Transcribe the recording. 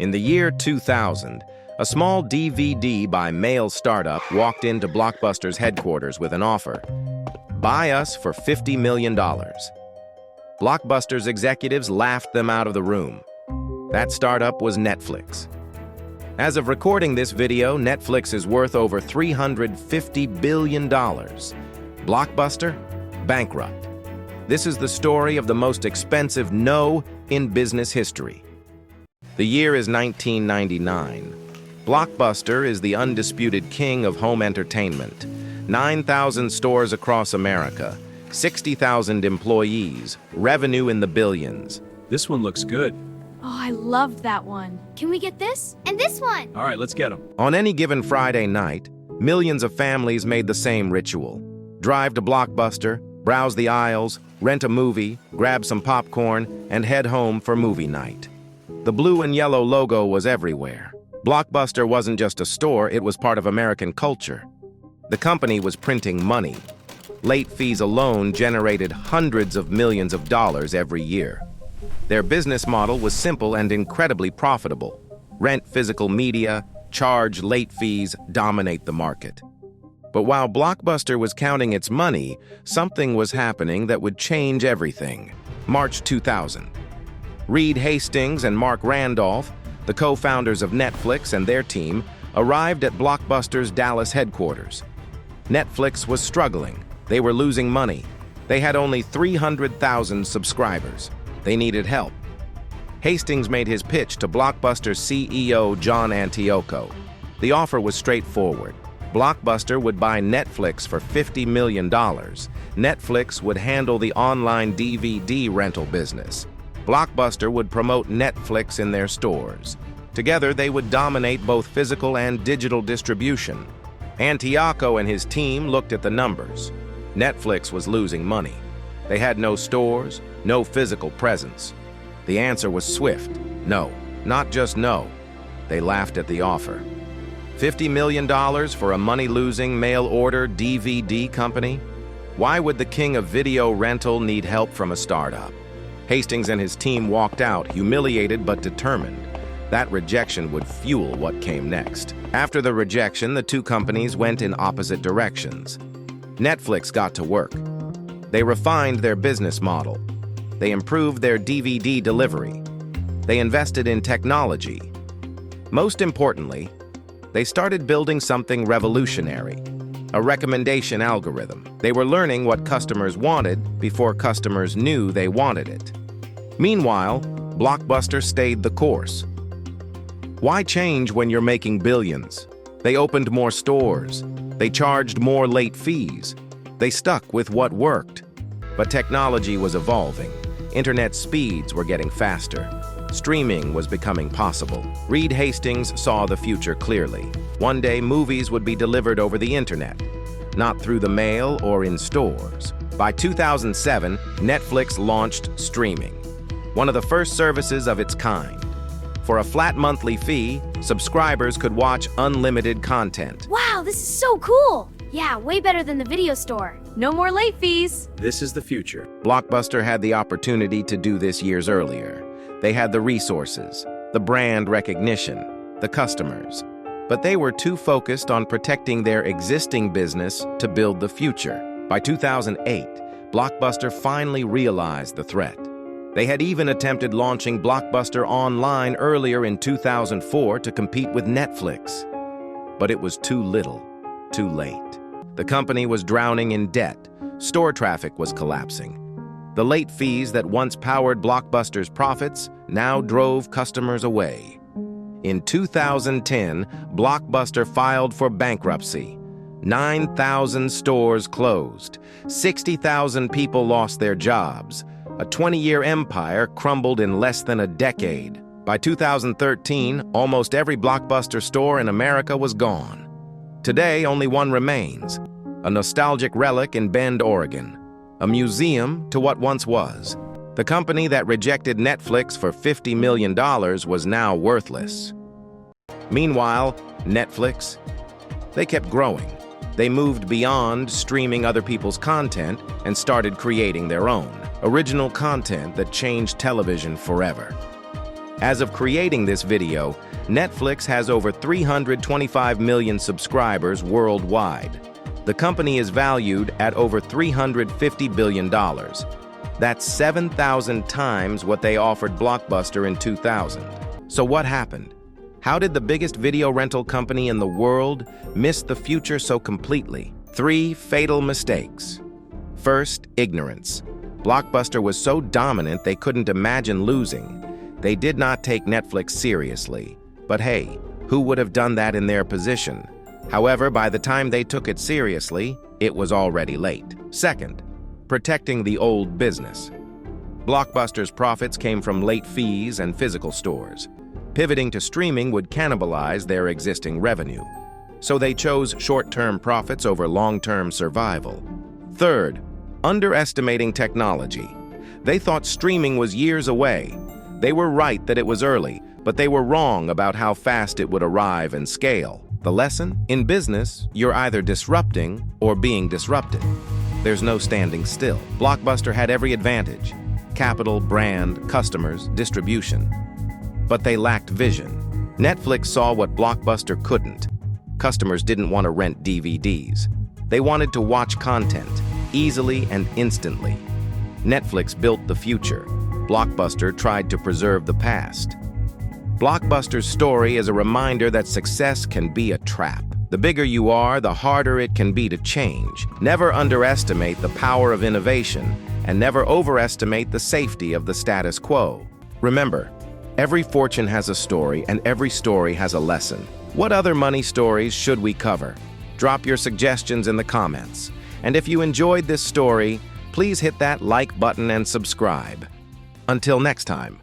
In the year 2000, a small DVD by mail startup walked into Blockbuster's headquarters with an offer. Buy us for $50 million. Blockbuster's executives laughed them out of the room. That startup was Netflix. As of recording this video, Netflix is worth over $350 billion. Blockbuster? Bankrupt. This is the story of the most expensive no in business history. The year is 1999. Blockbuster is the undisputed king of home entertainment. 9,000 stores across America, 60,000 employees, revenue in the billions. This one looks good. Oh, I loved that one. Can we get this? And this one! All right, let's get them. On any given Friday night, millions of families made the same ritual. Drive to Blockbuster, browse the aisles, rent a movie, grab some popcorn, and head home for movie night. The blue and yellow logo was everywhere. Blockbuster wasn't just a store, it was part of American culture. The company was printing money. Late fees alone generated hundreds of millions of dollars every year. Their business model was simple and incredibly profitable. Rent physical media, charge late fees, dominate the market. But while Blockbuster was counting its money, something was happening that would change everything. March 2000. Reed Hastings and Mark Randolph, the co-founders of Netflix and their team, arrived at Blockbuster's Dallas headquarters. Netflix was struggling. They were losing money. They had only 300,000 subscribers. They needed help. Hastings made his pitch to Blockbuster CEO John Antioco. The offer was straightforward. Blockbuster would buy Netflix for $50 million. Netflix would handle the online DVD rental business. Blockbuster would promote Netflix in their stores. Together, they would dominate both physical and digital distribution. Antioco and his team looked at the numbers. Netflix was losing money. They had no stores, no physical presence. The answer was swift. No, not just no. They laughed at the offer. $50 million for a money-losing mail-order DVD company? Why would the king of video rental need help from a startup? Hastings and his team walked out, humiliated but determined. That rejection would fuel what came next. After the rejection, the two companies went in opposite directions. Netflix got to work. They refined their business model. They improved their DVD delivery. They invested in technology. Most importantly, they started building something revolutionary, a recommendation algorithm. They were learning what customers wanted before customers knew they wanted it. Meanwhile, Blockbuster stayed the course. Why change when you're making billions? They opened more stores. They charged more late fees. They stuck with what worked. But technology was evolving. Internet speeds were getting faster. Streaming was becoming possible. Reed Hastings saw the future clearly. One day, movies would be delivered over the internet, not through the mail or in stores. By 2007, Netflix launched streaming, one of the first services of its kind. For a flat monthly fee, subscribers could watch unlimited content. Wow, this is so cool! Yeah, way better than the video store. No more late fees. This is the future. Blockbuster had the opportunity to do this years earlier. They had the resources, the brand recognition, the customers. But they were too focused on protecting their existing business to build the future. By 2008, Blockbuster finally realized the threat. They had even attempted launching Blockbuster online earlier in 2004 to compete with Netflix. But it was too little, too late. The company was drowning in debt. Store traffic was collapsing. The late fees that once powered Blockbuster's profits now drove customers away. In 2010, Blockbuster filed for bankruptcy. 9,000 stores closed. 60,000 people lost their jobs. A 20-year empire crumbled in less than a decade. By 2013, almost every Blockbuster store in America was gone. Today, only one remains, a nostalgic relic in Bend, Oregon, a museum to what once was. The company that rejected Netflix for $50 million was now worthless. Meanwhile, Netflix, they kept growing. They moved beyond streaming other people's content and started creating their own, original content that changed television forever. As of creating this video, Netflix has over 325 million subscribers worldwide. The company is valued at over $350 billion. That's 7,000 times what they offered Blockbuster in 2000. So what happened? How did the biggest video rental company in the world miss the future so completely? 3 fatal mistakes. First, ignorance. Blockbuster was so dominant they couldn't imagine losing. They did not take Netflix seriously. But hey, who would have done that in their position? However, by the time they took it seriously, it was already late. Second, protecting the old business. Blockbuster's profits came from late fees and physical stores. Pivoting to streaming would cannibalize their existing revenue. So they chose short-term profits over long-term survival. Third, underestimating technology. They thought streaming was years away. They were right that it was early, but they were wrong about how fast it would arrive and scale. The lesson? In business, you're either disrupting or being disrupted. There's no standing still. Blockbuster had every advantage: capital, brand, customers, distribution. But they lacked vision. Netflix saw what Blockbuster couldn't. Customers didn't want to rent DVDs. They wanted to watch content, easily and instantly. Netflix built the future. Blockbuster tried to preserve the past. Blockbuster's story is a reminder that success can be a trap. The bigger you are, the harder it can be to change. Never underestimate the power of innovation, and never overestimate the safety of the status quo. Remember, every fortune has a story, and every story has a lesson. What other money stories should we cover? Drop your suggestions in the comments. And if you enjoyed this story, please hit that like button and subscribe. Until next time.